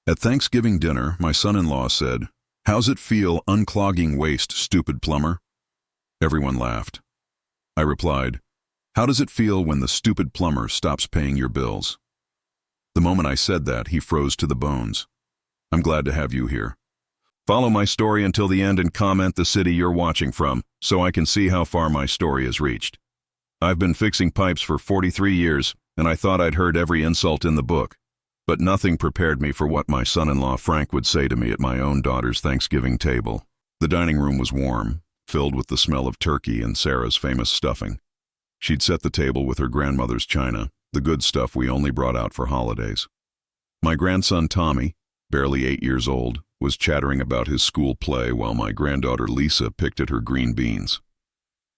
At Thanksgiving dinner, my son-in-law said, "How's it feel unclogging waste, stupid plumber?" Everyone laughed. I replied, "How does it feel when the stupid plumber stops paying your bills?" The moment I said that, he froze to the bones. I'm glad to have you here. Follow my story until the end and comment the city you're watching from, so I can see how far my story has reached. I've been fixing pipes for 43 years, and I thought I'd heard every insult in the book. But nothing prepared me for what my son-in-law Frank would say to me at my own daughter's Thanksgiving table. The dining room was warm, filled with the smell of turkey and Sarah's famous stuffing. She'd set the table with her grandmother's china, the good stuff we only brought out for holidays. My grandson Tommy, barely 8 years old, was chattering about his school play while my granddaughter Lisa picked at her green beans.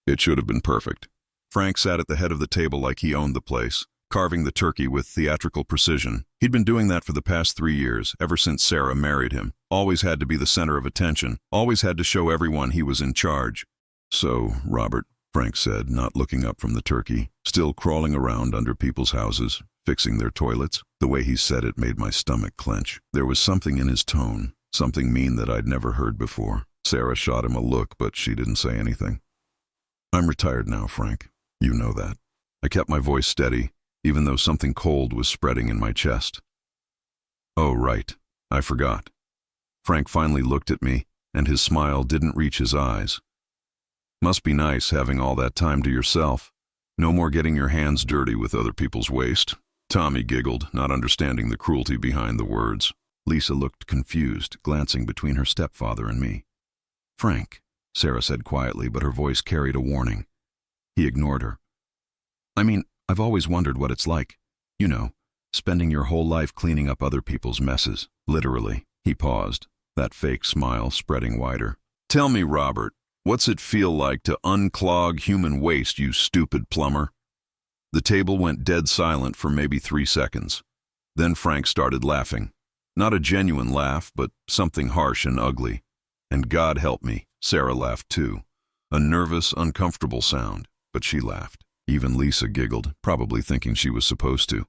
It should have been perfect. Frank sat at the head of the table like he owned the place, carving the turkey with theatrical precision. He'd been doing that for the past 3 years, ever since Sarah married him. Always had to be the center of attention, always had to show everyone he was in charge. "So, Robert," Frank said, not looking up from the turkey, "still crawling around under people's houses, fixing their toilets?" The way he said it made my stomach clench. There was something in his tone, something mean that I'd never heard before. Sarah shot him a look, but she didn't say anything. "I'm retired now, Frank. You know that." I kept my voice steady, even though something cold was spreading in my chest. "Oh, right. I forgot." Frank finally looked at me, and his smile didn't reach his eyes. "Must be nice having all that time to yourself. No more getting your hands dirty with other people's waste." Tommy giggled, not understanding the cruelty behind the words. Lisa looked confused, glancing between her stepfather and me. "Frank," Sarah said quietly, but her voice carried a warning. He ignored her. "I mean, I've always wondered what it's like. You know, spending your whole life cleaning up other people's messes. Literally." He paused, that fake smile spreading wider. "Tell me, Robert, what's it feel like to unclog human waste, you stupid plumber?" The table went dead silent for maybe 3 seconds. Then Frank started laughing. Not a genuine laugh, but something harsh and ugly. And God help me, Sarah laughed too. A nervous, uncomfortable sound, but she laughed. Even Lisa giggled, probably thinking she was supposed to.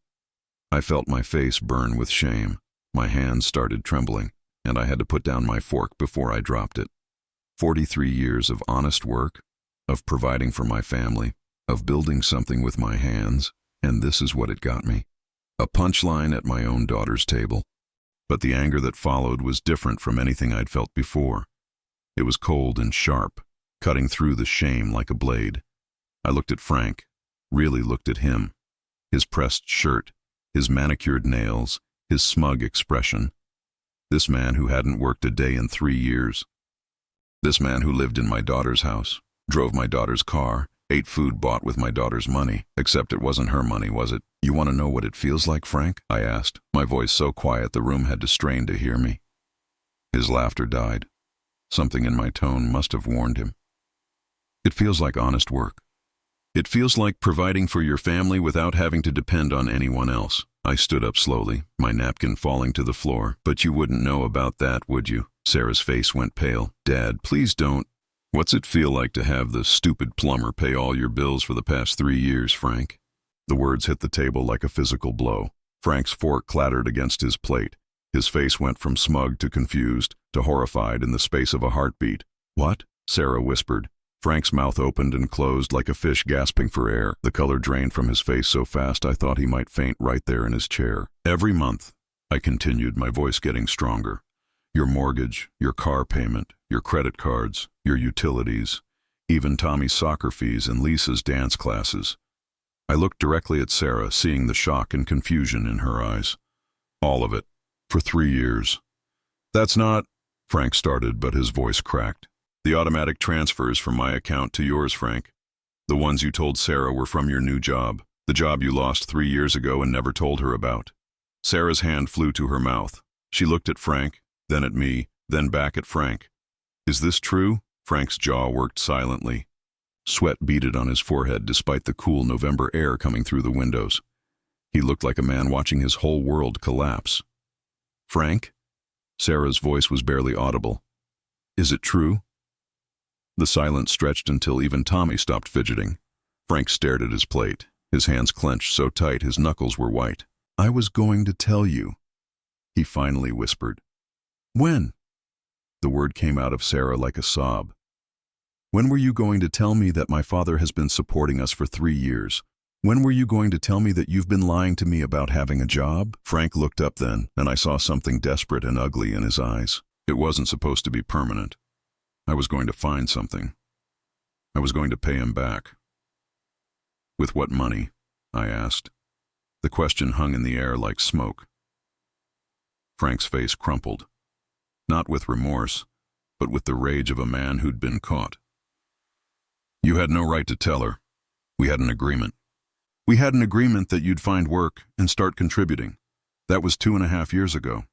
I felt my face burn with shame. My hands started trembling, and I had to put down my fork before I dropped it. 43 years of honest work, of providing for my family, of building something with my hands, and this is what it got me. A punchline at my own daughter's table. But the anger that followed was different from anything I'd felt before. It was cold and sharp, cutting through the shame like a blade. I looked at Frank, really looked at him. His pressed shirt, his manicured nails, his smug expression. This man who hadn't worked a day in 3 years. This man who lived in my daughter's house, drove my daughter's car, ate food bought with my daughter's money, except it wasn't her money, was it? "You want to know what it feels like, Frank?" I asked, my voice so quiet the room had to strain to hear me. His laughter died. Something in my tone must have warned him. "It feels like honest work. It feels like providing for your family without having to depend on anyone else." I stood up slowly, my napkin falling to the floor. "But you wouldn't know about that, would you?" Sarah's face went pale. "Dad, please don't. What's it feel like to have the stupid plumber pay all your bills for the past 3 years, Frank?" The words hit the table like a physical blow. Frank's fork clattered against his plate. His face went from smug to confused to horrified in the space of a heartbeat. "What?" Sarah whispered. Frank's mouth opened and closed like a fish gasping for air. The color drained from his face so fast I thought he might faint right there in his chair. "Every month," I continued, my voice getting stronger. "Your mortgage, your car payment, your credit cards, your utilities, even Tommy's soccer fees and Lisa's dance classes." I looked directly at Sarah, seeing the shock and confusion in her eyes. "All of it. For 3 years." "That's not—" Frank started, but his voice cracked. "The automatic transfers from my account to yours, Frank. The ones you told Sarah were from your new job. The job you lost 3 years ago and never told her about." Sarah's hand flew to her mouth. She looked at Frank, then at me, then back at Frank. "Is this true?" Frank's jaw worked silently. Sweat beaded on his forehead despite the cool November air coming through the windows. He looked like a man watching his whole world collapse. "Frank?" Sarah's voice was barely audible. "Is it true?" The silence stretched until even Tommy stopped fidgeting. Frank stared at his plate, his hands clenched so tight his knuckles were white. "I was going to tell you." he finally whispered. When? The word came out of Sarah like a sob. When were you going to tell me that my father has been supporting us for 3 years? When were you going to tell me that you've been lying to me about having a job? Frank looked up then, and I saw something desperate and ugly in his eyes. It wasn't supposed to be permanent. I was going to find something. I was going to pay him back. With what money? I asked. The question hung in the air like smoke. Frank's face crumpled. Not with remorse, but with the rage of a man who'd been caught. You had no right to tell her. We had an agreement. We had an agreement that you'd find work and start contributing. That was 2.5 years ago.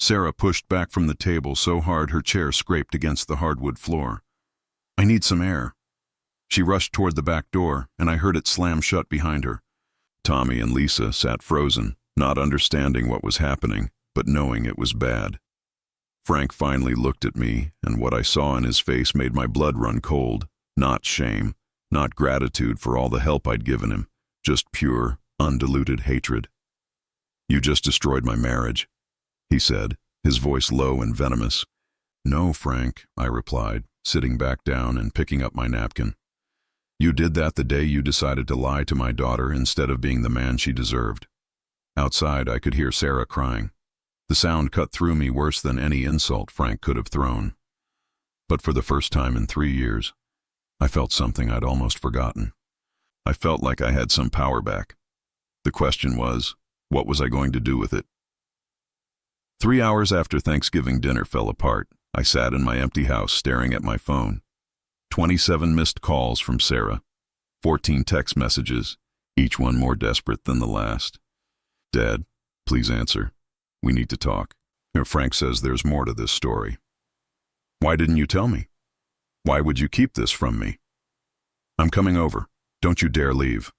Sarah pushed back from the table so hard her chair scraped against the hardwood floor. I need some air. She rushed toward the back door, and I heard it slam shut behind her. Tommy and Lisa sat frozen, not understanding what was happening, but knowing it was bad. Frank finally looked at me, and what I saw in his face made my blood run cold. Not shame, not gratitude for all the help I'd given him, just pure, undiluted hatred. You just destroyed my marriage, he said, his voice low and venomous. No, Frank, I replied, sitting back down and picking up my napkin. You did that the day you decided to lie to my daughter instead of being the man she deserved. Outside, I could hear Sarah crying. The sound cut through me worse than any insult Frank could have thrown. But for the first time in 3 years, I felt something I'd almost forgotten. I felt like I had some power back. The question was, what was I going to do with it? 3 hours after Thanksgiving dinner fell apart, I sat in my empty house staring at my phone. 27 missed calls from Sarah, 14 text messages, each one more desperate than the last. Dad, please answer. We need to talk. Frank says there's more to this story. Why didn't you tell me? Why would you keep this from me? I'm coming over. Don't you dare leave.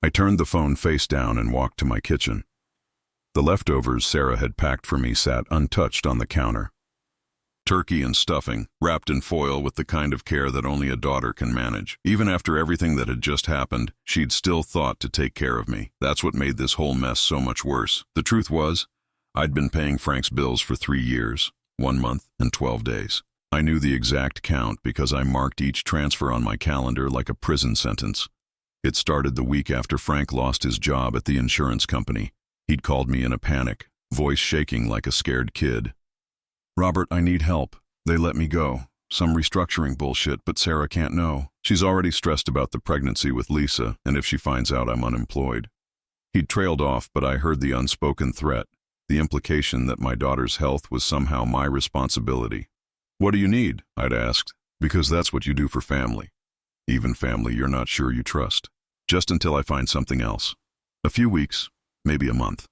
I turned the phone face down and walked to my kitchen. The leftovers Sarah had packed for me sat untouched on the counter. Turkey and stuffing, wrapped in foil with the kind of care that only a daughter can manage. Even after everything that had just happened, she'd still thought to take care of me. That's what made this whole mess so much worse. The truth was, I'd been paying Frank's bills for 3 years, 1 month and 12 days. I knew the exact count because I marked each transfer on my calendar like a prison sentence. It started the week after Frank lost his job at the insurance company. He'd called me in a panic, voice shaking like a scared kid. Robert, I need help. They let me go. Some restructuring bullshit, but Sarah can't know. She's already stressed about the pregnancy with Lisa, and if she finds out I'm unemployed. He'd trailed off, but I heard the unspoken threat, the implication that my daughter's health was somehow my responsibility. What do you need? I'd asked, because that's what you do for family. Even family you're not sure you trust. Just until I find something else. A few weeks, maybe a month.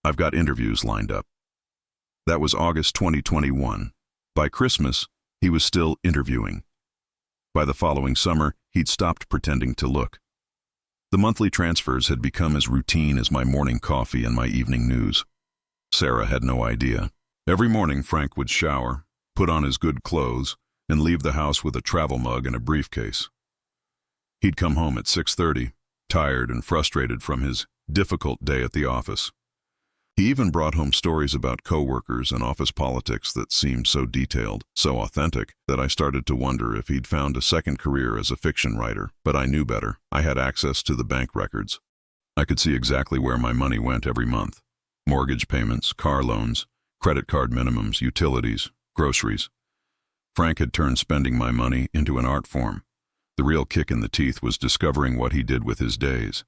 I've got interviews lined up. That was August 2021. By Christmas, he was still interviewing. By the following summer, he'd stopped pretending to look. The monthly transfers had become as routine as my morning coffee and my evening news. Sarah had no idea. Every morning, Frank would shower, put on his good clothes, and leave the house with a travel mug and a briefcase. He'd come home at 6:30, tired and frustrated from his difficult day at the office. He even brought home stories about coworkers and office politics that seemed so detailed, so authentic, that I started to wonder if he'd found a second career as a fiction writer. But I knew better. I had access to the bank records. I could see exactly where my money went every month. Mortgage payments, car loans, credit card minimums, utilities, groceries. Frank had turned spending my money into an art form. The real kick in the teeth was discovering what he did with his days.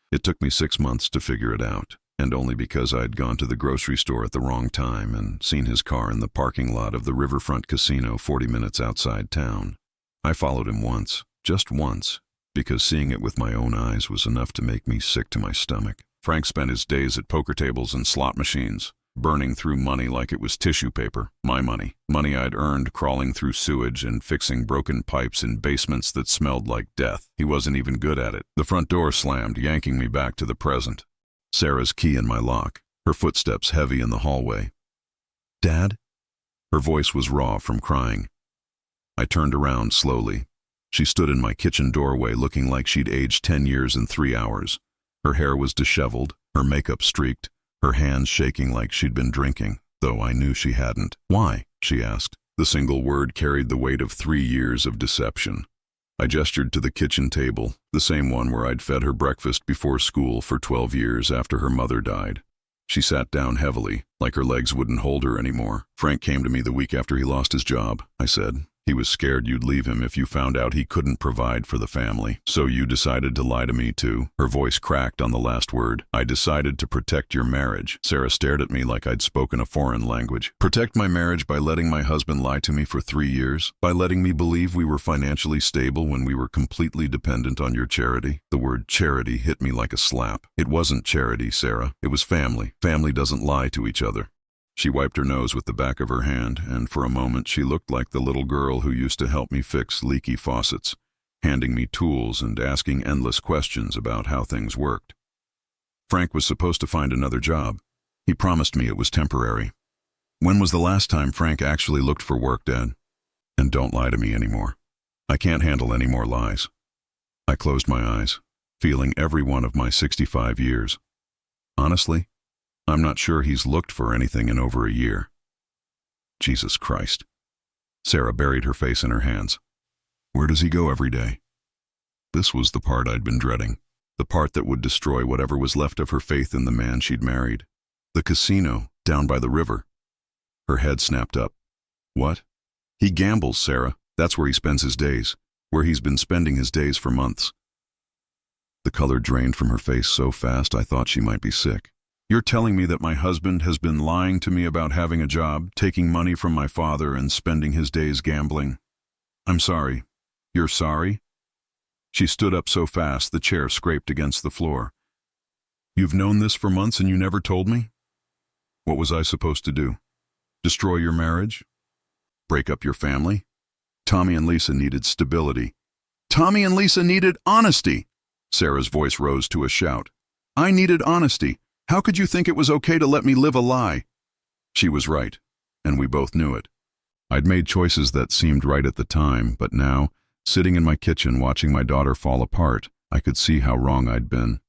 It took me 6 months to figure it out. And only because I'd gone to the grocery store at the wrong time and seen his car in the parking lot of the Riverfront Casino 40 minutes outside town. I followed him once, just once, because seeing it with my own eyes was enough to make me sick to my stomach. Frank spent his days at poker tables and slot machines, burning through money like it was tissue paper, my money. Money I'd earned crawling through sewage and fixing broken pipes in basements that smelled like death. He wasn't even good at it. The front door slammed, yanking me back to the present. Sarah's key in my lock, her footsteps heavy in the hallway. Dad? Her voice was raw from crying. I turned around slowly. She stood in my kitchen doorway looking like she'd aged 10 years in 3 hours. Her hair was disheveled, her makeup streaked, her hands shaking like she'd been drinking, though I knew she hadn't. "Why?" she asked. The single word carried the weight of 3 years of deception. I gestured to the kitchen table, the same one where I'd fed her breakfast before school for 12 years after her mother died. She sat down heavily, like her legs wouldn't hold her anymore. "Frank came to me the week after he lost his job," I said. "He was scared you'd leave him if you found out he couldn't provide for the family. So you decided to lie to me too?" Her voice cracked on the last word. "I decided to protect your marriage." Sarah stared at me like I'd spoken a foreign language. "Protect my marriage by letting my husband lie to me for 3 years? By letting me believe we were financially stable when we were completely dependent on your charity?" The word charity hit me like a slap. It wasn't charity, Sarah. It was family. Family doesn't lie to each other. She wiped her nose with the back of her hand, and for a moment she looked like the little girl who used to help me fix leaky faucets, handing me tools and asking endless questions about how things worked. "Frank was supposed to find another job. He promised me it was temporary." "When was the last time Frank actually looked for work, Dad?" "And don't lie to me anymore. I can't handle any more lies." I closed my eyes, feeling every one of my 65 years. Honestly, I'm not sure he's looked for anything in over a year. Jesus Christ. Sarah buried her face in her hands. "Where does he go every day?" This was the part I'd been dreading, the part that would destroy whatever was left of her faith in the man she'd married. "The casino, down by the river." Her head snapped up. "What?" "He gambles, Sarah. That's where he spends his days, where he's been spending his days for months." The color drained from her face so fast I thought she might be sick. "You're telling me that my husband has been lying to me about having a job, taking money from my father, and spending his days gambling? I'm sorry." "You're sorry?" She stood up so fast the chair scraped against the floor. "You've known this for months and you never told me? What was I supposed to do? Destroy your marriage? Break up your family?" Tommy and Lisa needed stability. Tommy and Lisa needed honesty! Sarah's voice rose to a shout. "I needed honesty. How could you think it was okay to let me live a lie?" She was right, and we both knew it. I'd made choices that seemed right at the time, but now, sitting in my kitchen watching my daughter fall apart, I could see how wrong I'd been.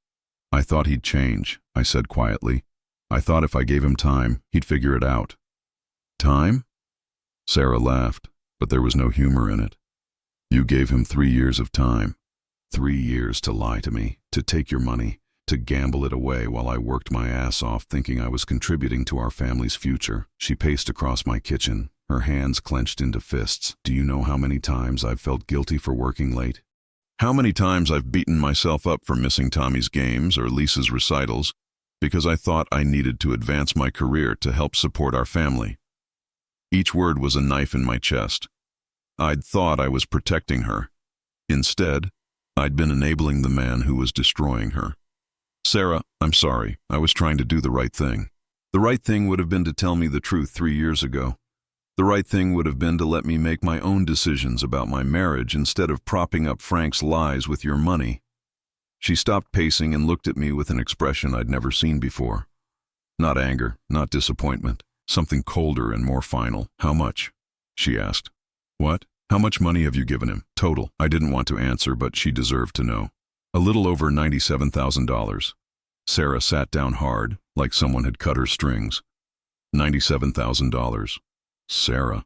"I thought he'd change," I said quietly. "I thought if I gave him time, he'd figure it out." "Time?" Sarah laughed, but there was no humor in it. "You gave him 3 years of time. 3 years to lie to me, to take your money, to gamble it away while I worked my ass off thinking I was contributing to our family's future." She paced across my kitchen, her hands clenched into fists. "Do you know how many times I've felt guilty for working late? How many times I've beaten myself up for missing Tommy's games or Lisa's recitals because I thought I needed to advance my career to help support our family?" Each word was a knife in my chest. I'd thought I was protecting her. Instead, I'd been enabling the man who was destroying her. "Sarah, I'm sorry. I was trying to do the right thing. The right thing would have been to tell me the truth 3 years ago. The right thing would have been to let me make my own decisions about my marriage instead of propping up Frank's lies with your money." She stopped pacing and looked at me with an expression I'd never seen before. Not anger, not disappointment, something colder and more final. "How much?" she asked. "What? How much money have you given him, total?" I didn't want to answer, but she deserved to know. "A little over $97,000. Sarah sat down hard, like someone had cut her strings. $97,000. Sarah,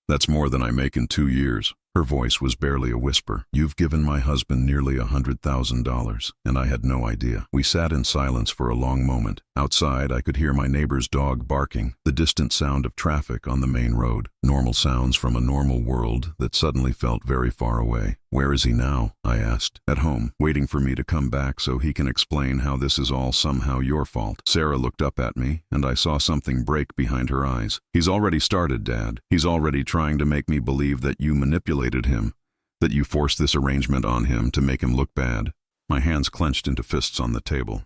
that's more than I make in 2 years. Her voice was barely a whisper. "You've given my husband nearly $100,000, and I had no idea." We sat in silence for a long moment. Outside, I could hear my neighbor's dog barking, the distant sound of traffic on the main road. Normal sounds from a normal world that suddenly felt very far away. "Where is he now?" I asked. "At home, waiting for me to come back so he can explain how this is all somehow your fault." Sarah looked up at me, and I saw something break behind her eyes. "He's already started, Dad. He's already trying to make me believe that you manipulated him, that you forced this arrangement on him to make him look bad." My hands clenched into fists on the table.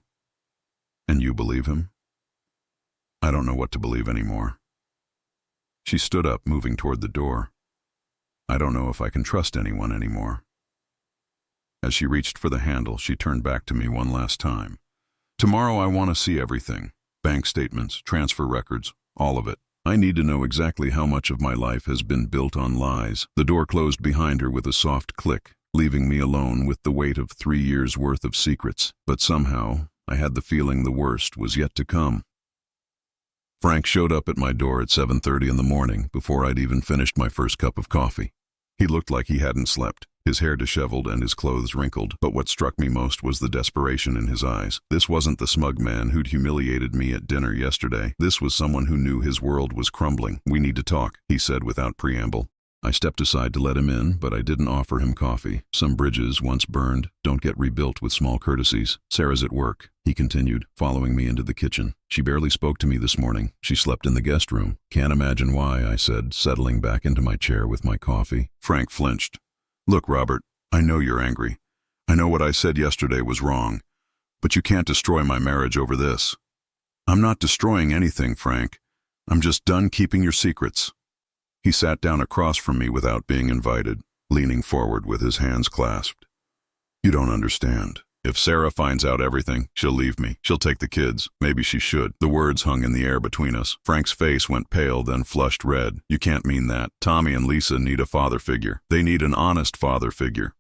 "And you believe him?" "I don't know what to believe anymore." She stood up, moving toward the door. "I don't know if I can trust anyone anymore." As she reached for the handle, she turned back to me one last time. "Tomorrow I want to see everything. Bank statements, transfer records, all of it. I need to know exactly how much of my life has been built on lies." The door closed behind her with a soft click, leaving me alone with the weight of 3 years' worth of secrets. But somehow, I had the feeling the worst was yet to come. Frank showed up at my door at 7:30 in the morning before I'd even finished my first cup of coffee. He looked like he hadn't slept, his hair disheveled and his clothes wrinkled, but what struck me most was the desperation in his eyes. This wasn't the smug man who'd humiliated me at dinner yesterday. This was someone who knew his world was crumbling. "We need to talk," he said without preamble. I stepped aside to let him in, but I didn't offer him coffee. Some bridges, once burned, don't get rebuilt with small courtesies. "Sarah's at work," he continued, following me into the kitchen. "She barely spoke to me this morning. She slept in the guest room." "Can't imagine why," I said, settling back into my chair with my coffee. Frank flinched. "Look, Robert, I know you're angry. I know what I said yesterday was wrong. But you can't destroy my marriage over this." "I'm not destroying anything, Frank. I'm just done keeping your secrets." He sat down across from me without being invited, leaning forward with his hands clasped. "You don't understand. If Sarah finds out everything, she'll leave me. She'll take the kids. Maybe she should." The words hung in the air between us. Frank's face went pale, then flushed red. "You can't mean that. Tommy and Lisa need a father figure. They need an honest father figure.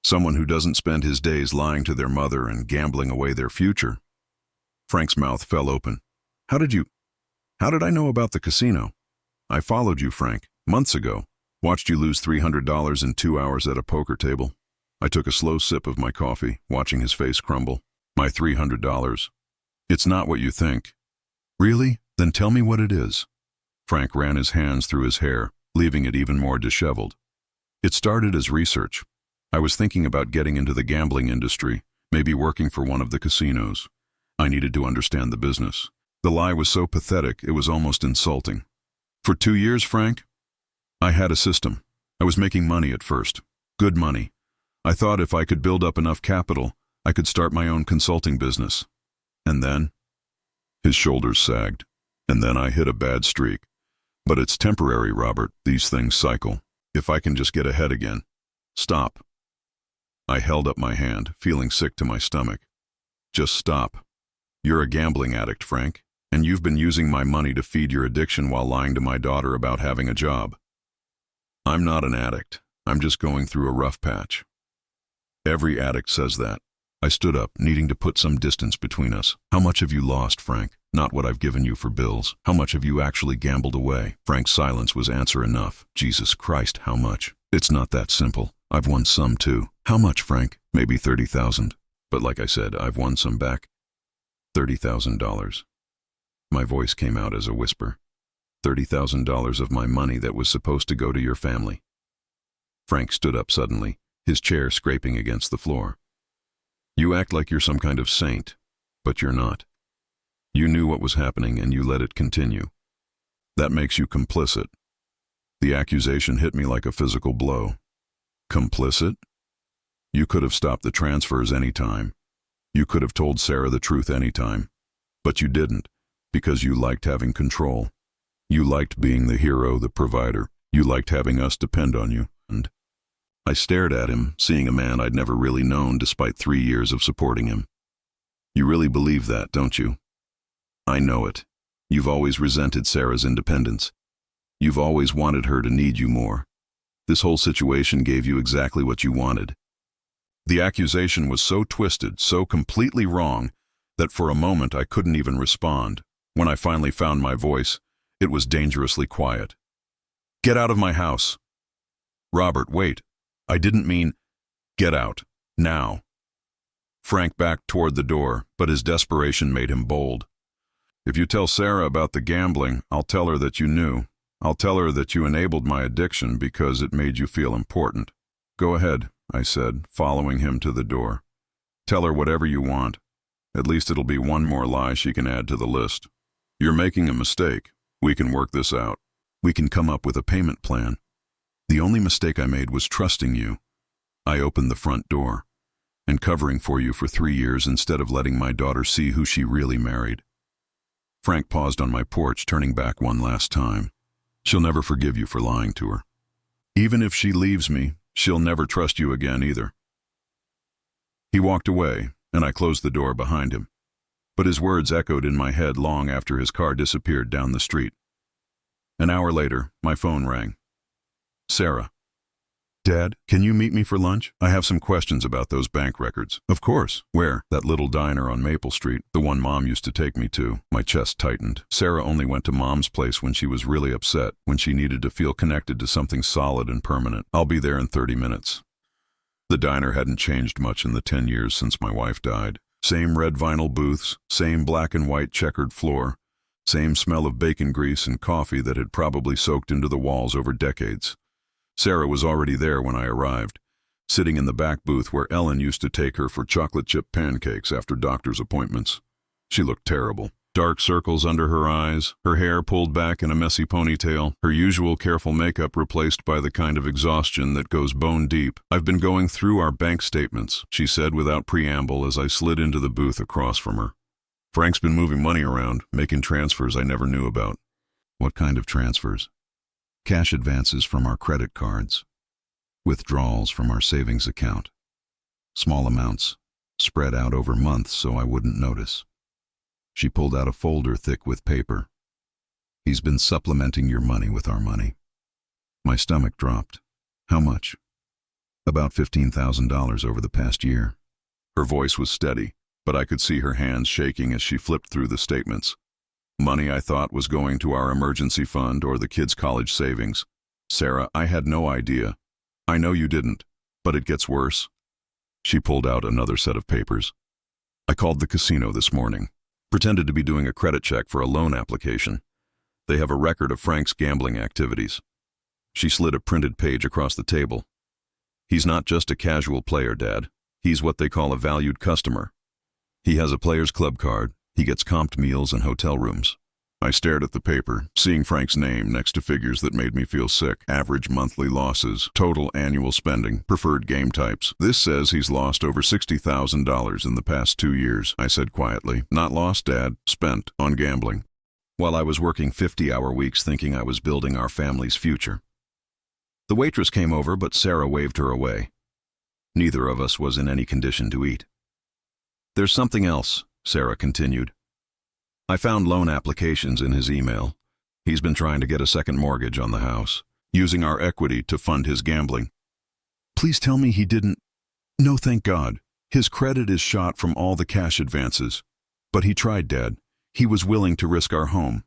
Someone who doesn't spend his days lying to their mother and gambling away their future." Frank's mouth fell open. How did I know about the casino?" "I followed you, Frank, months ago. Watched you lose $300 in 2 hours at a poker table." I took a slow sip of my coffee, watching his face crumble. "My $300. It's not what you think." "Really? Then tell me what it is." Frank ran his hands through his hair, leaving it even more disheveled. "It started as research. I was thinking about getting into the gambling industry, maybe working for one of the casinos. I needed to understand the business." The lie was so pathetic it was almost insulting. "For 2 years, Frank? I had a system. I was making money at first. Good money. I thought if I could build up enough capital, I could start my own consulting business. And then?" His shoulders sagged. "And then I hit a bad streak. But it's temporary, Robert. These things cycle. If I can just get ahead again." "Stop." I held up my hand, feeling sick to my stomach. "Just stop. You're a gambling addict, Frank, and you've been using my money to feed your addiction while lying to my daughter about having a job." "I'm not an addict. I'm just going through a rough patch." "Every addict says that." I stood up, needing to put some distance between us. "How much have you lost, Frank? Not what I've given you for bills. How much have you actually gambled away?" Frank's silence was answer enough. "Jesus Christ, how much?" "It's not that simple. I've won some too." "How much, Frank?" "Maybe 30,000. But like I said, I've won some back. $30,000. My voice came out as a whisper. $30,000 of my money that was supposed to go to your family." Frank stood up suddenly, his chair scraping against the floor. "You act like you're some kind of saint, but you're not. You knew what was happening and you let it continue. That makes you complicit." The accusation hit me like a physical blow. "Complicit? You could have stopped the transfers any time. You could have told Sarah the truth any time. But you didn't, because you liked having control. You liked being the hero, the provider. You liked having us depend on you." And I stared at him, seeing a man I'd never really known despite 3 years of supporting him. "You really believe that, don't you?" "I know it. You've always resented Sarah's independence. You've always wanted her to need you more. This whole situation gave you exactly what you wanted." The accusation was so twisted, so completely wrong, that for a moment I couldn't even respond. When I finally found my voice, it was dangerously quiet. "Get out of my house." "Robert, wait. I didn't mean—" "Get out. Now." Frank backed toward the door, but his desperation made him bold. "If you tell Sarah about the gambling, I'll tell her that you knew. I'll tell her that you enabled my addiction because it made you feel important." "Go ahead," I said, following him to the door. "Tell her whatever you want. At least it'll be one more lie she can add to the list. You're making a mistake. We can work this out. We can come up with a payment plan. The only mistake I made was trusting you. I opened the front door and covering for you for 3 years instead of letting my daughter see who she really married." Frank paused on my porch, turning back one last time. "She'll never forgive you for lying to her. Even if she leaves me, she'll never trust you again either." He walked away, and I closed the door behind him. But his words echoed in my head long after his car disappeared down the street. An hour later, my phone rang. "Sarah." Dad, can you meet me for lunch? I have some questions about those bank records. Of course. Where? That little diner on Maple Street, the one Mom used to take me to. My chest tightened. Sarah only went to Mom's place when she was really upset, when she needed to feel connected to something solid and permanent. I'll be there in 30 minutes. The diner hadn't changed much in the 10 years since my wife died. Same red vinyl booths, same black and white checkered floor, same smell of bacon grease and coffee that had probably soaked into the walls over decades. Sarah was already there when I arrived, sitting in the back booth where Ellen used to take her for chocolate chip pancakes after doctor's appointments. She looked terrible. Dark circles under her eyes, her hair pulled back in a messy ponytail, her usual careful makeup replaced by the kind of exhaustion that goes bone deep. "I've been going through our bank statements," she said without preamble as I slid into the booth across from her. "Frank's been moving money around, making transfers I never knew about." "What kind of transfers?" "Cash advances from our credit cards, withdrawals from our savings account. Small amounts, spread out over months so I wouldn't notice." She pulled out a folder thick with paper. "He's been supplementing your money with our money." My stomach dropped. "How much?" "About $15,000 over the past year." Her voice was steady, but I could see her hands shaking as she flipped through the statements. Money I thought was going to our emergency fund or the kids' college savings. "Sarah, I had no idea." "I know you didn't, but it gets worse." She pulled out another set of papers. "I called the casino this morning. Pretended to be doing a credit check for a loan application. They have a record of Frank's gambling activities." She slid a printed page across the table. "He's not just a casual player, Dad. He's what they call a valued customer. He has a player's club card. He gets comped meals and hotel rooms." I stared at the paper, seeing Frank's name next to figures that made me feel sick. Average monthly losses, total annual spending, preferred game types. "This says he's lost over $60,000 in the past 2 years, I said quietly. "Not lost, Dad, spent on gambling." While I was working 50-hour weeks thinking I was building our family's future. The waitress came over, but Sarah waved her away. Neither of us was in any condition to eat. "There's something else," Sarah continued. "I found loan applications in his email. He's been trying to get a second mortgage on the house, using our equity to fund his gambling." "Please tell me he didn't—" "No, thank God. His credit is shot from all the cash advances. But he tried, Dad. He was willing to risk our home."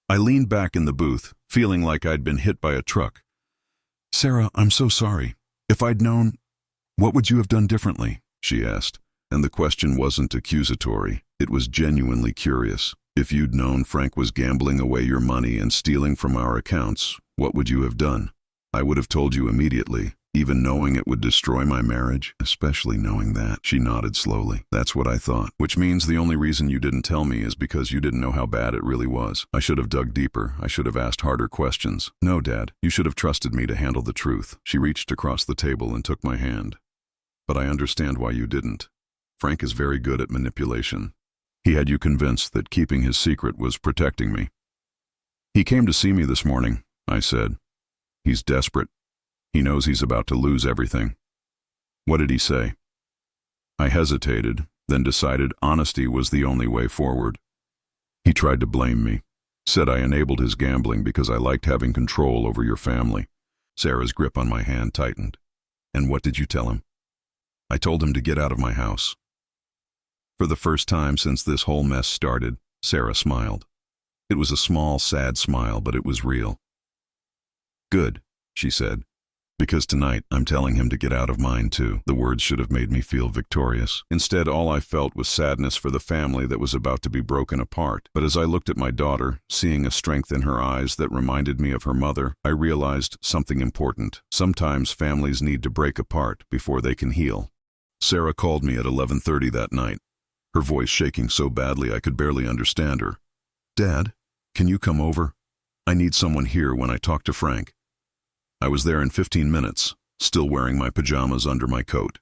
I leaned back in the booth, feeling like I'd been hit by a truck. "Sarah, I'm so sorry. If I'd known—" "What would you have done differently?" she asked. And the question wasn't accusatory. It was genuinely curious. "If you'd known Frank was gambling away your money and stealing from our accounts, what would you have done?" "I would have told you immediately, even knowing it would destroy my marriage, especially knowing that." She nodded slowly. "That's what I thought. Which means the only reason you didn't tell me is because you didn't know how bad it really was. I should have dug deeper. I should have asked harder questions." "No, Dad, you should have trusted me to handle the truth." She reached across the table and took my hand. "But I understand why you didn't. Frank is very good at manipulation. He had you convinced that keeping his secret was protecting me." "He came to see me this morning," I said. "He's desperate. He knows he's about to lose everything." "What did he say?" I hesitated, then decided honesty was the only way forward. "He tried to blame me. Said I enabled his gambling because I liked having control over your family." Sarah's grip on my hand tightened. "And what did you tell him?" "I told him to get out of my house." For the first time since this whole mess started, Sarah smiled. It was a small, sad smile, but it was real. "Good," she said, "because tonight I'm telling him to get out of mine too." The words should have made me feel victorious. Instead, all I felt was sadness for the family that was about to be broken apart. But as I looked at my daughter, seeing a strength in her eyes that reminded me of her mother, I realized something important. Sometimes families need to break apart before they can heal. Sarah called me at 11:30 that night, her voice shaking so badly I could barely understand her. "Dad, can you come over? I need someone here when I talk to Frank." I was there in 15 minutes, still wearing my pajamas under my coat.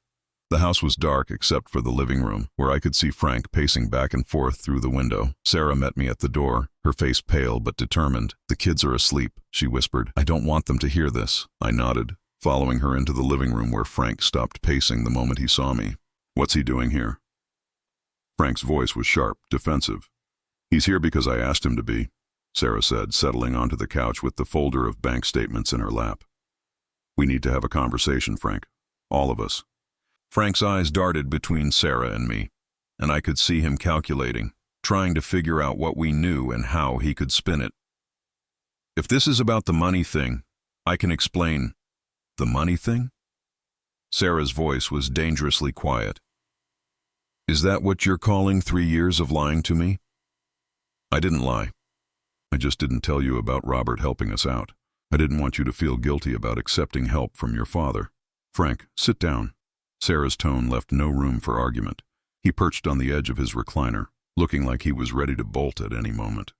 The house was dark except for the living room, where I could see Frank pacing back and forth through the window. Sarah met me at the door, her face pale but determined. "The kids are asleep," she whispered. "I don't want them to hear this." I nodded, following her into the living room where Frank stopped pacing the moment he saw me. "What's he doing here?" Frank's voice was sharp, defensive. "He's here because I asked him to be," Sarah said, settling onto the couch with the folder of bank statements in her lap. We need to have a conversation, Frank. All of us. Frank's eyes darted between Sarah and me, and I could see him calculating, trying to figure out what we knew and how he could spin it. If this is about the money thing, I can explain. The money thing? Sarah's voice was dangerously quiet. Is that what you're calling 3 years of lying to me? I didn't lie. I just didn't tell you about Robert helping us out. I didn't want you to feel guilty about accepting help from your father. Frank, sit down. Sarah's tone left no room for argument. He perched on the edge of his recliner, looking like he was ready to bolt at any moment.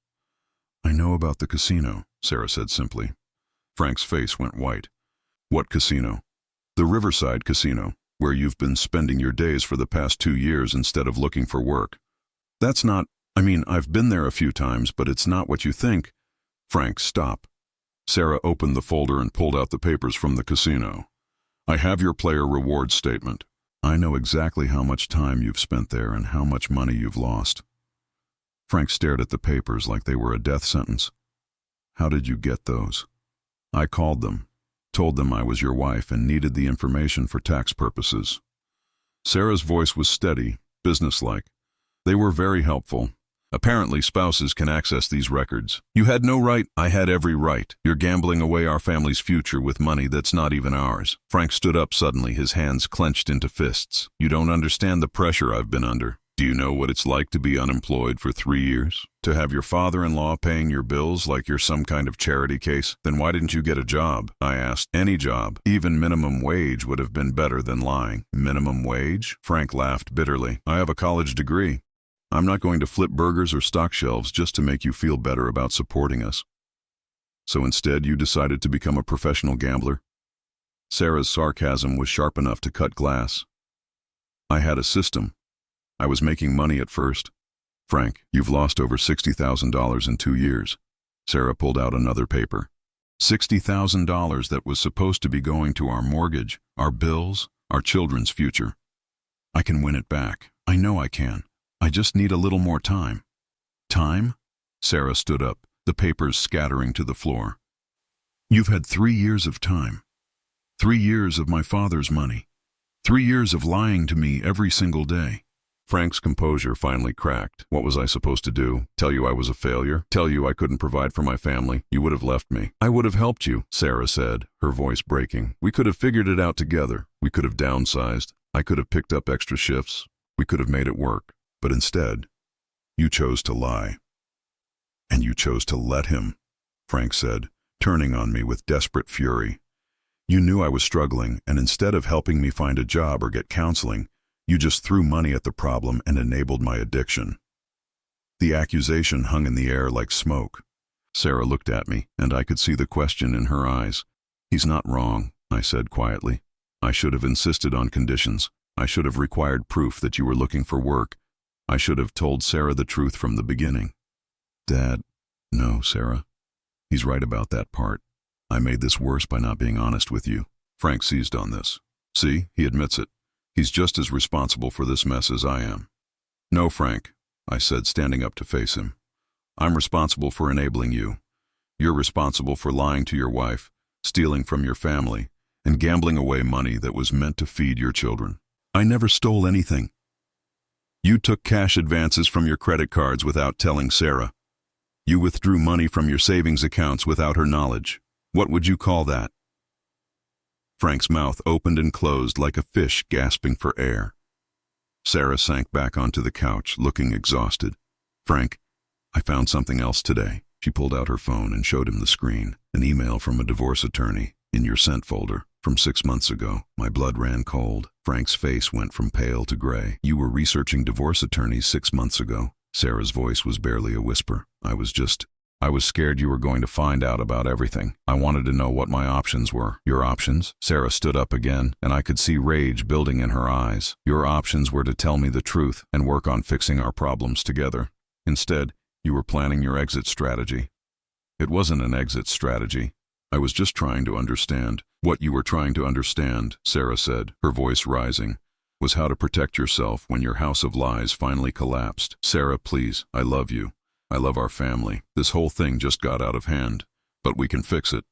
I know about the casino, Sarah said simply. Frank's face went white. What casino? The Riverside Casino, where you've been spending your days for the past 2 years instead of looking for work. That's not, I've been there a few times, but it's not what you think. Frank, stop. Sarah opened the folder and pulled out the papers from the casino. I have your player reward statement. I know exactly how much time you've spent there and how much money you've lost. Frank stared at the papers like they were a death sentence. How did you get those? I called them, told them I was your wife and needed the information for tax purposes. Sarah's voice was steady, businesslike. They were very helpful. Apparently, spouses can access these records. You had no right. I had every right. You're gambling away our family's future with money that's not even ours. Frank stood up suddenly, his hands clenched into fists. You don't understand the pressure I've been under. Do you know what it's like to be unemployed for 3 years? To have your father-in-law paying your bills like you're some kind of charity case? Then why didn't you get a job? I asked. Any job. Even minimum wage would have been better than lying. Minimum wage? Frank laughed bitterly. I have a college degree. I'm not going to flip burgers or stock shelves just to make you feel better about supporting us. So instead, you decided to become a professional gambler? Sarah's sarcasm was sharp enough to cut glass. I had a system. I was making money at first. Frank, you've lost over $60,000 in 2 years. Sarah pulled out another paper. $60,000 that was supposed to be going to our mortgage, our bills, our children's future. I can win it back. I know I can. I just need a little more time. Time? Sarah stood up, the papers scattering to the floor. You've had 3 years of time. 3 years of my father's money. 3 years of lying to me every single day. Frank's composure finally cracked. What was I supposed to do? Tell you I was a failure? Tell you I couldn't provide for my family? You would have left me. I would have helped you, Sarah said, her voice breaking. We could have figured it out together. We could have downsized. I could have picked up extra shifts. We could have made it work. But instead, you chose to lie. And you chose to let him, Frank said, turning on me with desperate fury. You knew I was struggling, and instead of helping me find a job or get counseling, you just threw money at the problem and enabled my addiction. The accusation hung in the air like smoke. Sarah looked at me, and I could see the question in her eyes. He's not wrong, I said quietly. I should have insisted on conditions. I should have required proof that you were looking for work. I should have told Sarah the truth from the beginning. Dad, no, Sarah. He's right about that part. I made this worse by not being honest with you. Frank seized on this. See, he admits it. He's just as responsible for this mess as I am. No, Frank, I said, standing up to face him. I'm responsible for enabling you. You're responsible for lying to your wife, stealing from your family, and gambling away money that was meant to feed your children. I never stole anything. You took cash advances from your credit cards without telling Sarah. You withdrew money from your savings accounts without her knowledge. What would you call that? Frank's mouth opened and closed like a fish gasping for air. Sarah sank back onto the couch, looking exhausted. Frank, I found something else today. She pulled out her phone and showed him the screen. An email from a divorce attorney, in your sent folder, from 6 months ago. My blood ran cold. Frank's face went from pale to gray. You were researching divorce attorneys 6 months ago. Sarah's voice was barely a whisper. I was scared you were going to find out about everything. I wanted to know what my options were. Your options? Sarah stood up again, and I could see rage building in her eyes. Your options were to tell me the truth and work on fixing our problems together. Instead, you were planning your exit strategy. It wasn't an exit strategy. I was just trying to understand. What you were trying to understand, Sarah said, her voice rising, was how to protect yourself when your house of lies finally collapsed. Sarah, please, I love you. I love our family. This whole thing just got out of hand, but we can fix it.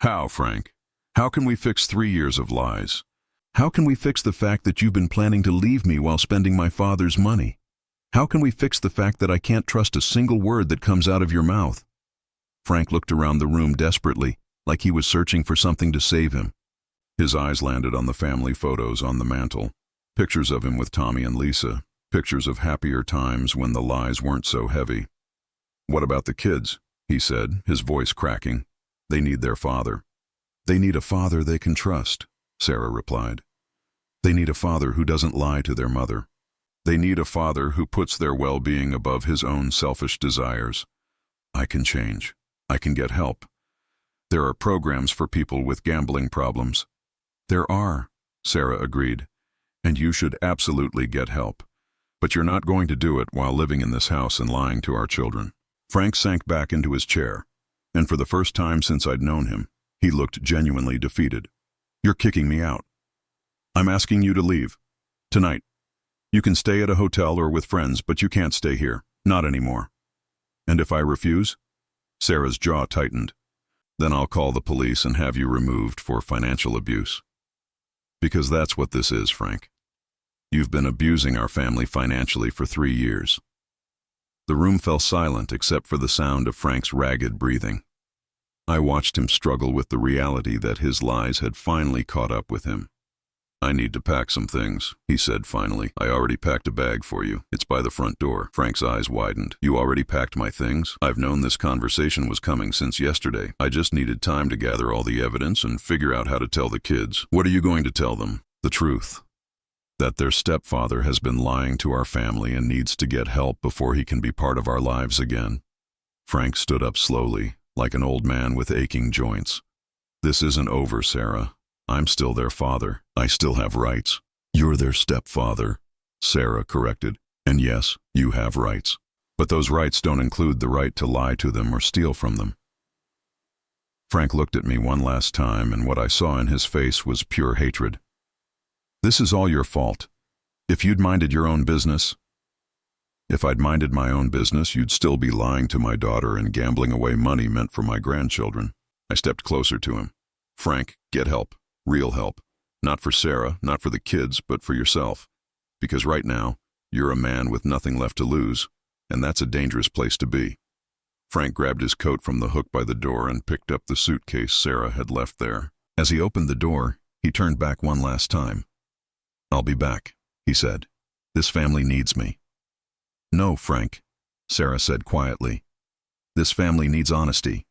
How, Frank? How can we fix 3 years of lies? How can we fix the fact that you've been planning to leave me while spending my father's money? How can we fix the fact that I can't trust a single word that comes out of your mouth? Frank looked around the room desperately, like he was searching for something to save him. His eyes landed on the family photos on the mantel. Pictures of him with Tommy and Lisa. Pictures of happier times when the lies weren't so heavy. "What about the kids?" he said, his voice cracking. "They need their father." "They need a father they can trust," Sarah replied. "They need a father who doesn't lie to their mother. They need a father who puts their well-being above his own selfish desires. I can change. I can get help. There are programs for people with gambling problems." "There are," Sarah agreed, "and you should absolutely get help. But you're not going to do it while living in this house and lying to our children." Frank sank back into his chair, and for the first time since I'd known him, he looked genuinely defeated. "You're kicking me out. I'm asking you to leave. Tonight. You can stay at a hotel or with friends, but you can't stay here. Not anymore." "And if I refuse?" Sarah's jaw tightened. "Then I'll call the police and have you removed for financial abuse." "Because that's what this is, Frank. You've been abusing our family financially for 3 years." The room fell silent except for the sound of Frank's ragged breathing. I watched him struggle with the reality that his lies had finally caught up with him. "I need to pack some things," he said finally. "I already packed a bag for you. It's by the front door." Frank's eyes widened. "You already packed my things? I've known this conversation was coming since yesterday. I just needed time to gather all the evidence and figure out how to tell the kids." "What are you going to tell them?" "The truth. That their stepfather has been lying to our family and needs to get help before he can be part of our lives again." Frank stood up slowly, like an old man with aching joints. "This isn't over, Sarah. I'm still their father. I still have rights." "You're their stepfather," Sarah corrected. "And yes, you have rights. But those rights don't include the right to lie to them or steal from them." Frank looked at me one last time, and what I saw in his face was pure hatred. "This is all your fault. If you'd minded your own business..." "If I'd minded my own business, you'd still be lying to my daughter and gambling away money meant for my grandchildren." I stepped closer to him. "Frank, get help. Real help. Not for Sarah, not for the kids, but for yourself. Because right now, you're a man with nothing left to lose, and that's a dangerous place to be." Frank grabbed his coat from the hook by the door and picked up the suitcase Sarah had left there. As he opened the door, he turned back one last time. "I'll be back," he said. "This family needs me." "No, Frank," Sarah said quietly. "This family needs honesty.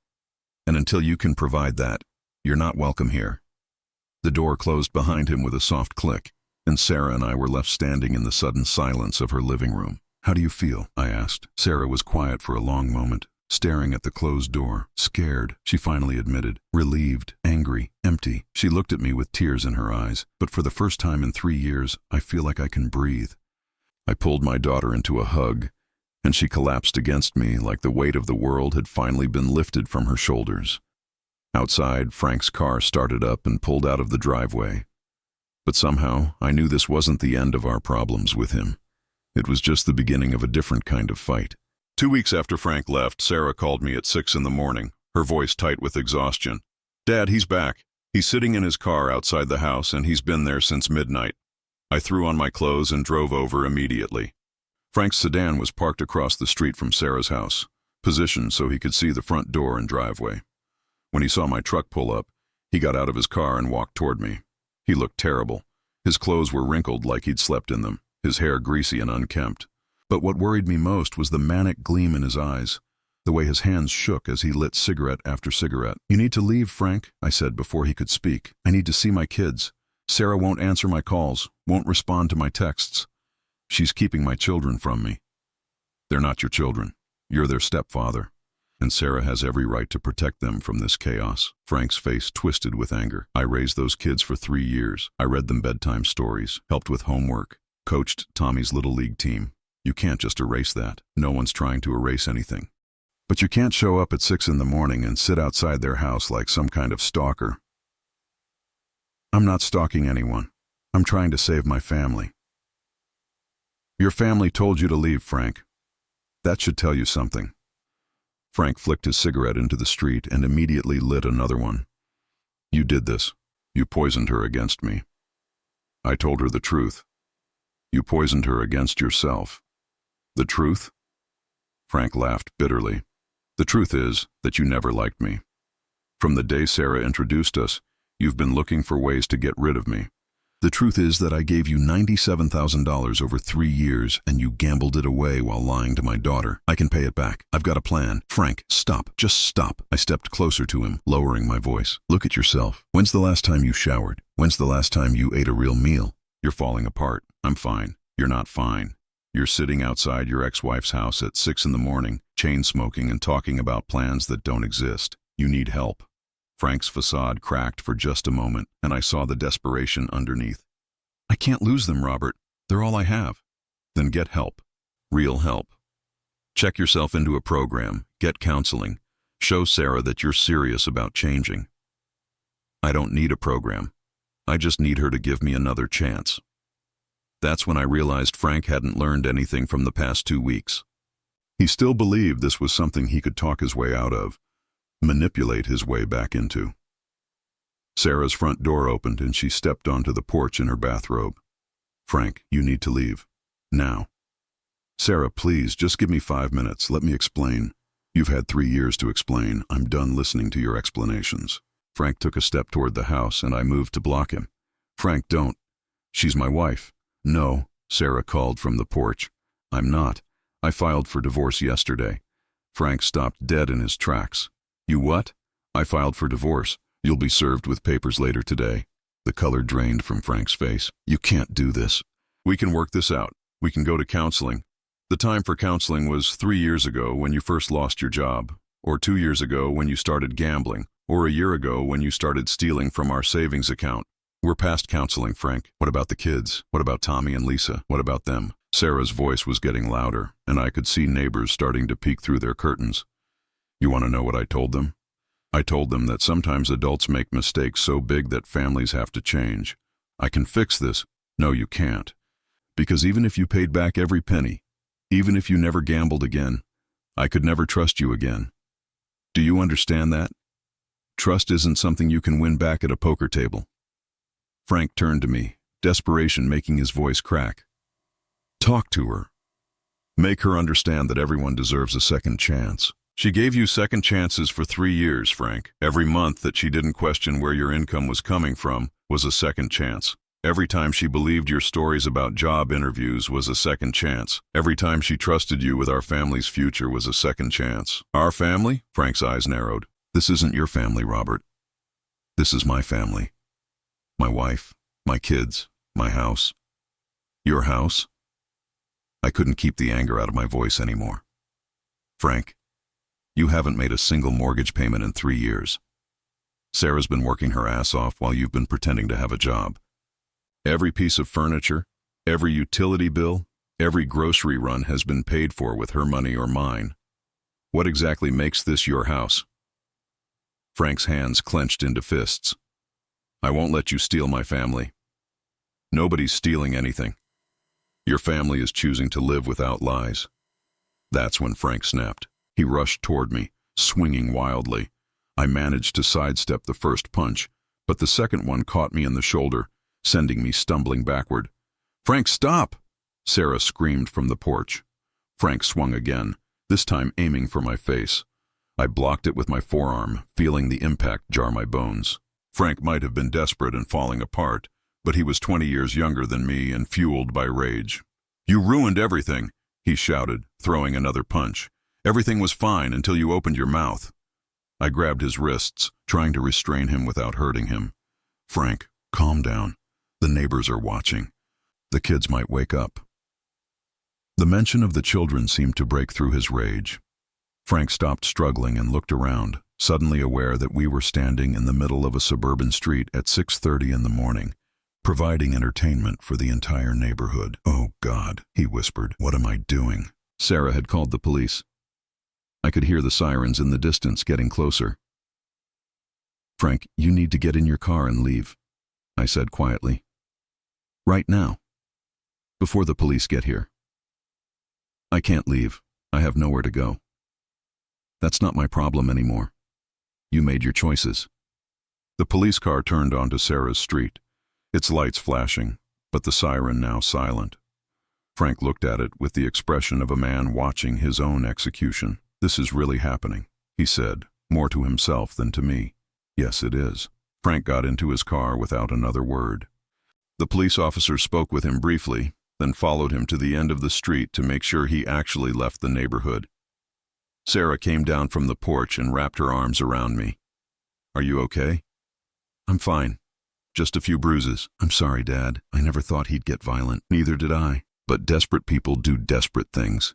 And until you can provide that, you're not welcome here." The door closed behind him with a soft click, and Sarah and I were left standing in the sudden silence of her living room. "How do you feel?" I asked. Sarah was quiet for a long moment, staring at the closed door. "Scared," she finally admitted. "Relieved, angry, empty." She looked at me with tears in her eyes. "But for the first time in 3 years, I feel like I can breathe." I pulled my daughter into a hug, and she collapsed against me like the weight of the world had finally been lifted from her shoulders. Outside, Frank's car started up and pulled out of the driveway. But somehow, I knew this wasn't the end of our problems with him. It was just the beginning of a different kind of fight. 2 weeks after Frank left, Sarah called me at 6 in the morning, her voice tight with exhaustion. "Dad, he's back. He's sitting in his car outside the house, and he's been there since midnight." I threw on my clothes and drove over immediately. Frank's sedan was parked across the street from Sarah's house, positioned so he could see the front door and driveway. When he saw my truck pull up, he got out of his car and walked toward me. He looked terrible. His clothes were wrinkled like he'd slept in them, his hair greasy and unkempt. But what worried me most was the manic gleam in his eyes, the way his hands shook as he lit cigarette after cigarette. "You need to leave, Frank," I said before he could speak. "I need to see my kids. Sarah won't answer my calls, won't respond to my texts. She's keeping my children from me." "They're not your children. You're their stepfather. And Sarah has every right to protect them from this chaos." Frank's face twisted with anger. "I raised those kids for 3 years. I read them bedtime stories, helped with homework, coached Tommy's little league team. You can't just erase that. No one's trying to erase anything. But you can't show up at 6 in the morning and sit outside their house like some kind of stalker." "I'm not stalking anyone. I'm trying to save my family." "Your family told you to leave, Frank. That should tell you something." Frank flicked his cigarette into the street and immediately lit another one. "You did this. You poisoned her against me. I told her the truth. You poisoned her against yourself. The truth? Frank laughed bitterly. The truth is that you never liked me. From the day Sarah introduced us, you've been looking for ways to get rid of me. The truth is that I gave you $97,000 over 3 years and you gambled it away while lying to my daughter. I can pay it back. I've got a plan. Frank, stop. Just stop. I stepped closer to him, lowering my voice. Look at yourself. When's the last time you showered? When's the last time you ate a real meal? You're falling apart. I'm fine. You're not fine. You're sitting outside your ex-wife's house at 6 in the morning, chain smoking and talking about plans that don't exist. You need help. Frank's facade cracked for just a moment, and I saw the desperation underneath. I can't lose them, Robert. They're all I have. Then get help. Real help. Check yourself into a program. Get counseling. Show Sarah that you're serious about changing. I don't need a program. I just need her to give me another chance. That's when I realized Frank hadn't learned anything from the past 2 weeks. He still believed this was something he could talk his way out of, manipulate his way back into. Sarah's front door opened and she stepped onto the porch in her bathrobe. Frank, you need to leave. Now. Sarah, please, just give me 5 minutes. Let me explain. You've had 3 years to explain. I'm done listening to your explanations. Frank took a step toward the house and I moved to block him. Frank, don't. She's my wife. No, Sarah called from the porch. I'm not. I filed for divorce yesterday. Frank stopped dead in his tracks. You what? I filed for divorce. You'll be served with papers later today. The color drained from Frank's face. You can't do this. We can work this out. We can go to counseling. The time for counseling was 3 years ago when you first lost your job, or 2 years ago when you started gambling, or a year ago when you started stealing from our savings account. We're past counseling, Frank. What about the kids? What about Tommy and Lisa? What about them? Sarah's voice was getting louder, and I could see neighbors starting to peek through their curtains. You want to know what I told them? I told them that sometimes adults make mistakes so big that families have to change. I can fix this. No, you can't. Because even if you paid back every penny, even if you never gambled again, I could never trust you again. Do you understand that? Trust isn't something you can win back at a poker table. Frank turned to me, desperation making his voice crack. Talk to her. Make her understand that everyone deserves a second chance. She gave you second chances for 3 years, Frank. Every month that she didn't question where your income was coming from was a second chance. Every time she believed your stories about job interviews was a second chance. Every time she trusted you with our family's future was a second chance. Our family? Frank's eyes narrowed. This isn't your family, Robert. This is my family. My wife, my kids, my house. Your house? I couldn't keep the anger out of my voice anymore. Frank, you haven't made a single mortgage payment in 3 years. Sarah's been working her ass off while you've been pretending to have a job. Every piece of furniture, every utility bill, every grocery run has been paid for with her money or mine. What exactly makes this your house? Frank's hands clenched into fists. I won't let you steal my family. Nobody's stealing anything. Your family is choosing to live without lies. That's when Frank snapped. He rushed toward me, swinging wildly. I managed to sidestep the first punch, but the second one caught me in the shoulder, sending me stumbling backward. Frank, stop! Sarah screamed from the porch. Frank swung again, this time aiming for my face. I blocked it with my forearm, feeling the impact jar my bones. Frank might have been desperate and falling apart, but he was 20 years younger than me and fueled by rage. You ruined everything, he shouted, throwing another punch. Everything was fine until you opened your mouth. I grabbed his wrists, trying to restrain him without hurting him. Frank, calm down. The neighbors are watching. The kids might wake up. The mention of the children seemed to break through his rage. Frank stopped struggling and looked around, suddenly aware that we were standing in the middle of a suburban street at 6:30 in the morning, providing entertainment for the entire neighborhood. Oh God, he whispered, what am I doing? Sarah had called the police. I could hear the sirens in the distance getting closer. Frank, you need to get in your car and leave, I said quietly. Right now. Before the police get here. I can't leave. I have nowhere to go. That's not my problem anymore. You made your choices. The police car turned onto Sarah's street, its lights flashing, but the siren now silent. Frank looked at it with the expression of a man watching his own execution. "This is really happening," he said, more to himself than to me. "Yes, it is." Frank got into his car without another word. The police officer spoke with him briefly, then followed him to the end of the street to make sure he actually left the neighborhood. Sarah came down from the porch and wrapped her arms around me. "Are you okay?" "I'm fine. Just a few bruises." "I'm sorry, Dad. I never thought he'd get violent." "Neither did I. But desperate people do desperate things."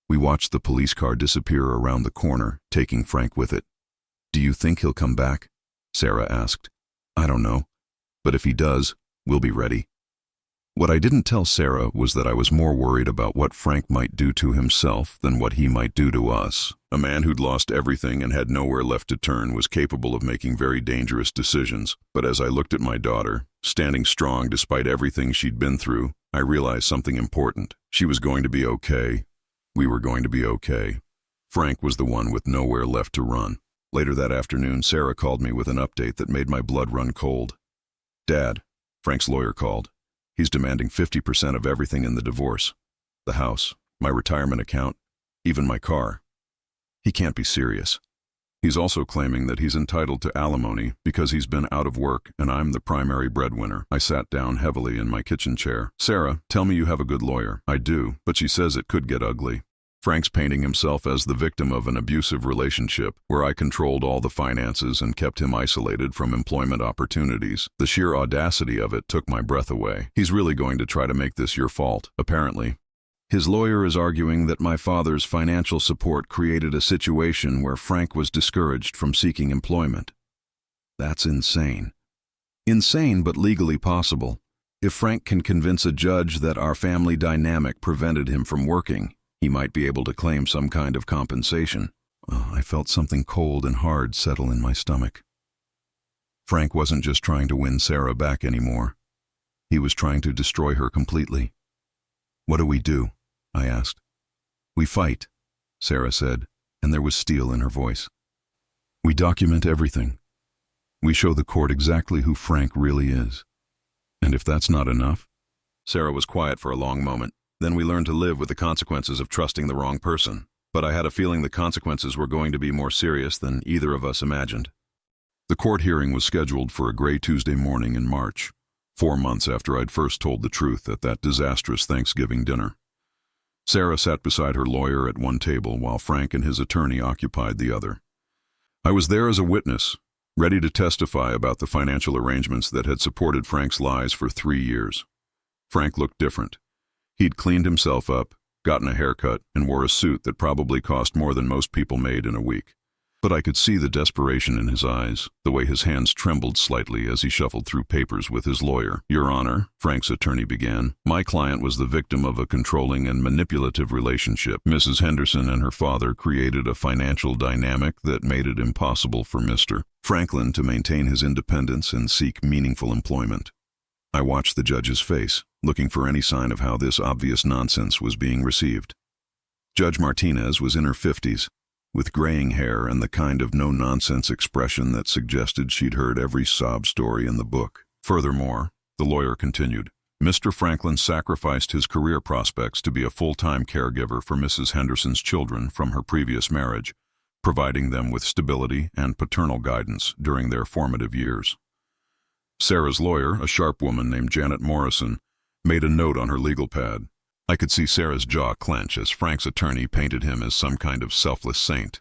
We watched the police car disappear around the corner, taking Frank with it. "Do you think he'll come back?" Sarah asked. "I don't know. But if he does, we'll be ready." What I didn't tell Sarah was that I was more worried about what Frank might do to himself than what he might do to us. A man who'd lost everything and had nowhere left to turn was capable of making very dangerous decisions. But as I looked at my daughter, standing strong despite everything she'd been through, I realized something important. She was going to be okay. We were going to be okay. Frank was the one with nowhere left to run. Later that afternoon, Sarah called me with an update that made my blood run cold. "Dad," Frank's lawyer called. "He's demanding 50% of everything in the divorce. The house, my retirement account, even my car. He can't be serious. He's also claiming that he's entitled to alimony because he's been out of work and I'm the primary breadwinner." I sat down heavily in my kitchen chair. "Sarah, tell me you have a good lawyer." "I do, but she says it could get ugly." Frank's painting himself as the victim of an abusive relationship where I controlled all the finances and kept him isolated from employment opportunities. The sheer audacity of it took my breath away. He's really going to try to make this your fault, apparently. His lawyer is arguing that my father's financial support created a situation where Frank was discouraged from seeking employment. That's insane. Insane, but legally possible. If Frank can convince a judge that our family dynamic prevented him from working, he might be able to claim some kind of compensation. I felt something cold and hard settle in my stomach. Frank wasn't just trying to win Sarah back anymore. He was trying to destroy her completely. "What do we do?" I asked. "We fight," Sarah said, and there was steel in her voice. "We document everything. We show the court exactly who Frank really is. And if that's not enough..." Sarah was quiet for a long moment. "Then we learn to live with the consequences of trusting the wrong person." But I had a feeling the consequences were going to be more serious than either of us imagined. The court hearing was scheduled for a gray Tuesday morning in March, 4 months after I'd first told the truth at that disastrous Thanksgiving dinner. Sarah sat beside her lawyer at one table while Frank and his attorney occupied the other. I was there as a witness, ready to testify about the financial arrangements that had supported Frank's lies for 3 years. Frank looked different. He'd cleaned himself up, gotten a haircut, and wore a suit that probably cost more than most people made in a week. But I could see the desperation in his eyes, the way his hands trembled slightly as he shuffled through papers with his lawyer. "Your Honor," Frank's attorney began, "my client was the victim of a controlling and manipulative relationship. Mrs. Henderson and her father created a financial dynamic that made it impossible for Mr. Franklin to maintain his independence and seek meaningful employment." I watched the judge's face, looking for any sign of how this obvious nonsense was being received. Judge Martinez was in her 50s, with graying hair and the kind of no-nonsense expression that suggested she'd heard every sob story in the book. Furthermore, the lawyer continued, "Mr. Franklin sacrificed his career prospects to be a full-time caregiver for Mrs. Henderson's children from her previous marriage, providing them with stability and paternal guidance during their formative years." Sarah's lawyer, a sharp woman named Janet Morrison, made a note on her legal pad. I could see Sarah's jaw clench as Frank's attorney painted him as some kind of selfless saint.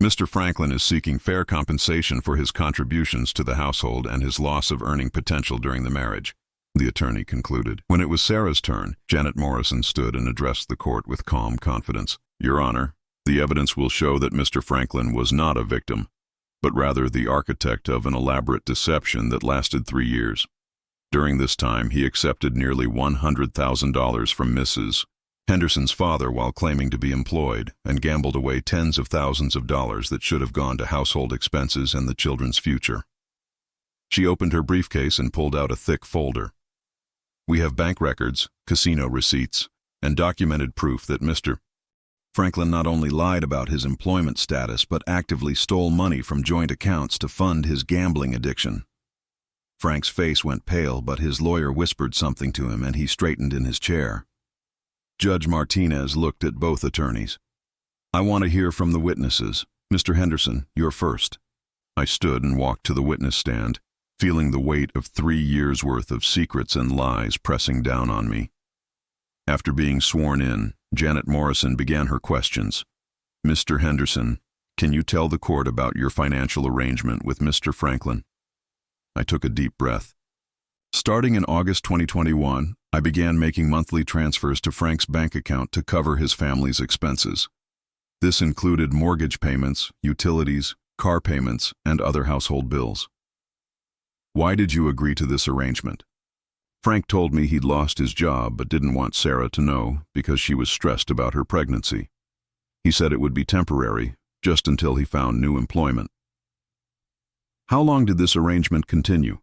"Mr. Franklin is seeking fair compensation for his contributions to the household and his loss of earning potential during the marriage," the attorney concluded. When it was Sarah's turn, Janet Morrison stood and addressed the court with calm confidence. "Your Honor, the evidence will show that Mr. Franklin was not a victim, but rather the architect of an elaborate deception that lasted 3 years. During this time, he accepted nearly $100,000 from Mrs. Henderson's father while claiming to be employed, and gambled away tens of thousands of dollars that should have gone to household expenses and the children's future." She opened her briefcase and pulled out a thick folder. "We have bank records, casino receipts, and documented proof that Mr. Franklin not only lied about his employment status but actively stole money from joint accounts to fund his gambling addiction. Frank's face went pale, but his lawyer whispered something to him and he straightened in his chair. Judge Martinez looked at both attorneys. "I want to hear from the witnesses. Mr. Henderson, you're first." I stood and walked to the witness stand, feeling the weight of 3 years' worth of secrets and lies pressing down on me. After being sworn in, Janet Morrison began her questions. "Mr. Henderson, can you tell the court about your financial arrangement with Mr. Franklin?" I took a deep breath. Starting in August 2021, I began making monthly transfers to Frank's bank account to cover his family's expenses. This included mortgage payments, utilities, car payments, and other household bills. "Why did you agree to this arrangement?" Frank told me he'd lost his job but didn't want Sarah to know because she was stressed about her pregnancy. He said it would be temporary, just until he found new employment. "How long did this arrangement continue?"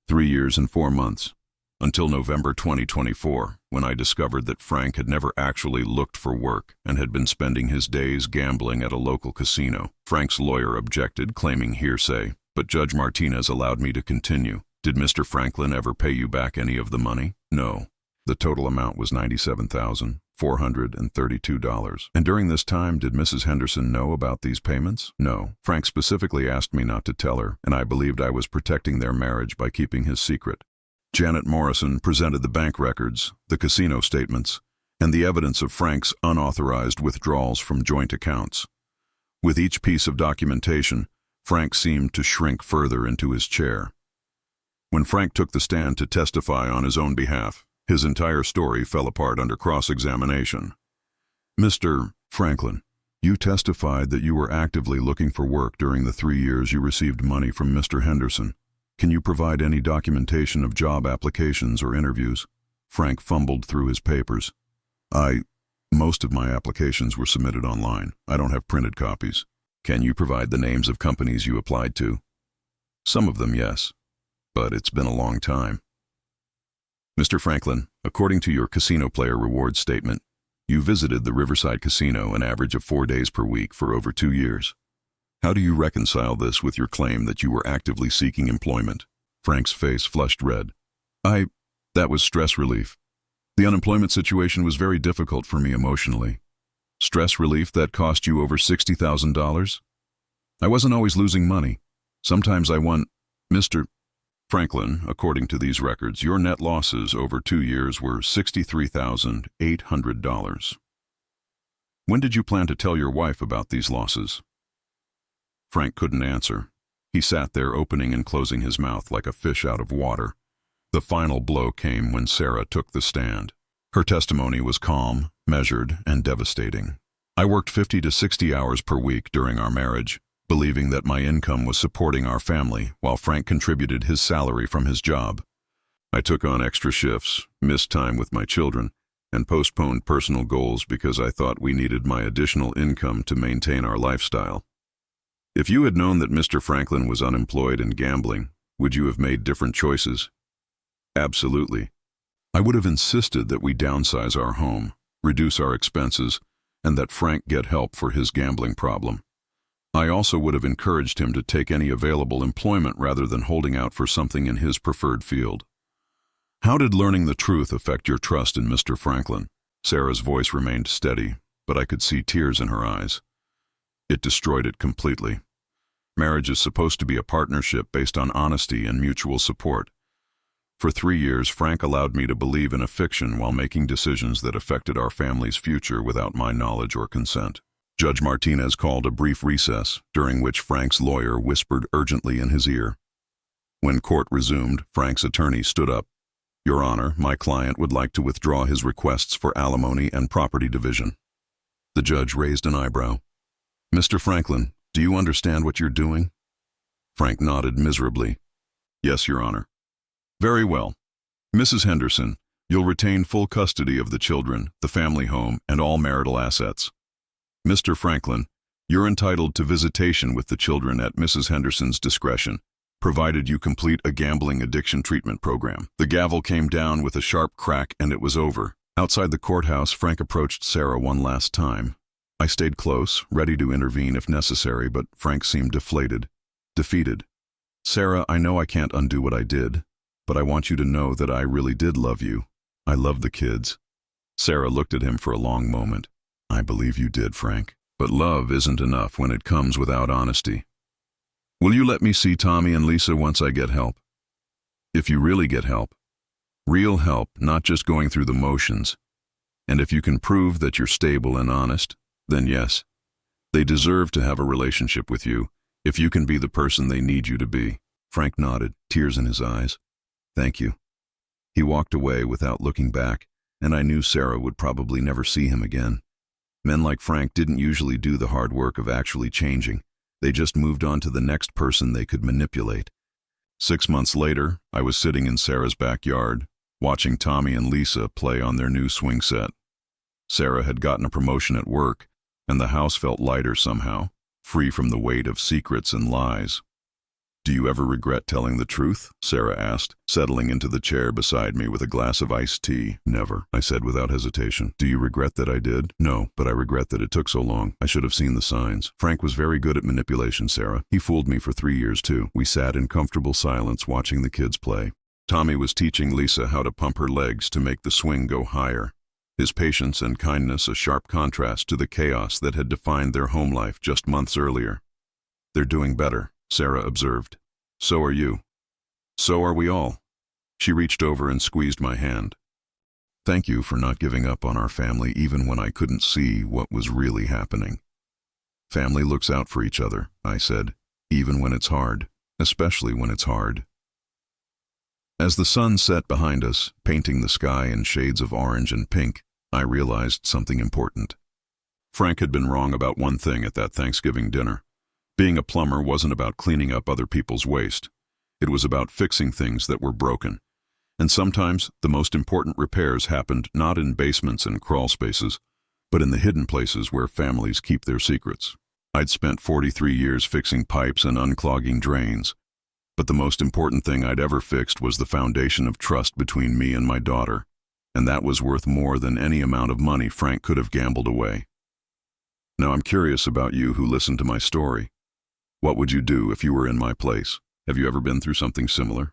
3 years and 4 months, until November 2024, when I discovered that Frank had never actually looked for work and had been spending his days gambling at a local casino. Frank's lawyer objected, claiming hearsay, but Judge Martinez allowed me to continue. "Did Mr. Franklin ever pay you back any of the money?" "No. The total amount was $97,432. And during this time, did Mrs. Henderson know about these payments?" "No. Frank specifically asked me not to tell her, and I believed I was protecting their marriage by keeping his secret." Janet Morrison presented the bank records, the casino statements, and the evidence of Frank's unauthorized withdrawals from joint accounts. With each piece of documentation, Frank seemed to shrink further into his chair. When Frank took the stand to testify on his own behalf, his entire story fell apart under cross-examination. "Mr. Franklin, you testified that you were actively looking for work during the 3 years you received money from Mr. Henderson. Can you provide any documentation of job applications or interviews?" Frank fumbled through his papers. Most of my applications were submitted online. I don't have printed copies." "Can you provide the names of companies you applied to?" "Some of them, yes, but it's been a long time." "Mr. Franklin, according to your casino player rewards statement, you visited the Riverside Casino an average of 4 days per week for over 2 years. How do you reconcile this with your claim that you were actively seeking employment?" Frank's face flushed red. That was stress relief. The unemployment situation was very difficult for me emotionally." "Stress relief that cost you over $60,000? "I wasn't always losing money. Sometimes I won." "Mr. Franklin, according to these records, your net losses over 2 years were $63,800. When did you plan to tell your wife about these losses?" Frank couldn't answer. He sat there opening and closing his mouth like a fish out of water. The final blow came when Sarah took the stand. Her testimony was calm, measured, and devastating. "I worked 50 to 60 hours per week during our marriage, believing that my income was supporting our family while Frank contributed his salary from his job. I took on extra shifts, missed time with my children, and postponed personal goals because I thought we needed my additional income to maintain our lifestyle. If you had known that Mr. Franklin was unemployed and gambling, would you have made different choices?" "Absolutely. I would have insisted that we downsize our home, reduce our expenses, and that Frank get help for his gambling problem. I also would have encouraged him to take any available employment rather than holding out for something in his preferred field." "How did learning the truth affect your trust in Mr. Franklin?" Sarah's voice remained steady, but I could see tears in her eyes. "It destroyed it completely. Marriage is supposed to be a partnership based on honesty and mutual support. For 3 years, Frank allowed me to believe in a fiction while making decisions that affected our family's future without my knowledge or consent." Judge Martinez called a brief recess, during which Frank's lawyer whispered urgently in his ear. When court resumed, Frank's attorney stood up. "Your Honor, my client would like to withdraw his requests for alimony and property division." The judge raised an eyebrow. "Mr. Franklin, do you understand what you're doing?" Frank nodded miserably. "Yes, Your Honor." "Very well. Mrs. Henderson, you'll retain full custody of the children, the family home, and all marital assets. Mr. Franklin, you're entitled to visitation with the children at Mrs. Henderson's discretion, provided you complete a gambling addiction treatment program." The gavel came down with a sharp crack and it was over. Outside the courthouse, Frank approached Sarah one last time, I stayed close, ready to intervene if necessary, but Frank seemed deflated, defeated. Sarah, I know I can't undo what I did, but I want you to know that I really did love you. I love the kids. Sarah looked at him for a long moment. I believe you did, Frank. But love isn't enough when it comes without honesty. Will you let me see Tommy and Lisa once I get help? If you really get help, real help, not just going through the motions, and if you can prove that you're stable and honest, then yes, they deserve to have a relationship with you if you can be the person they need you to be. Frank nodded, tears in his eyes. Thank you. He walked away without looking back, and I knew Sarah would probably never see him again. Men like Frank didn't usually do the hard work of actually changing. They just moved on to the next person they could manipulate. 6 months later, I was sitting in Sarah's backyard, watching Tommy and Lisa play on their new swing set. Sarah had gotten a promotion at work, and the house felt lighter somehow, free from the weight of secrets and lies. Do you ever regret telling the truth? Sarah asked, settling into the chair beside me with a glass of iced tea. Never, I said without hesitation. Do you regret that I did? No, but I regret that it took so long. I should have seen the signs. Frank was very good at manipulation, Sarah. He fooled me for 3 years too. We sat in comfortable silence watching the kids play. Tommy was teaching Lisa how to pump her legs to make the swing go higher. His patience and kindness a sharp contrast to the chaos that had defined their home life just months earlier. They're doing better, Sarah observed. So are you. So are we all. She reached over and squeezed my hand. Thank you for not giving up on our family even when I couldn't see what was really happening. Family looks out for each other, I said, even when it's hard, especially when it's hard. As the sun set behind us, painting the sky in shades of orange and pink, I realized something important. Frank had been wrong about one thing at that Thanksgiving dinner. Being a plumber wasn't about cleaning up other people's waste. It was about fixing things that were broken. And sometimes the most important repairs happened not in basements and crawl spaces, but in the hidden places where families keep their secrets. I'd spent 43 years fixing pipes and unclogging drains, but the most important thing I'd ever fixed was the foundation of trust between me and my daughter, and that was worth more than any amount of money Frank could have gambled away. Now I'm curious about you who listened to my story. What would you do if you were in my place? Have you ever been through something similar?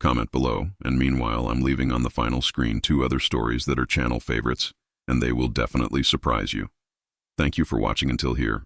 Comment below, and meanwhile I'm leaving on the final screen 2 other stories that are channel favorites, and they will definitely surprise you. Thank you for watching until here.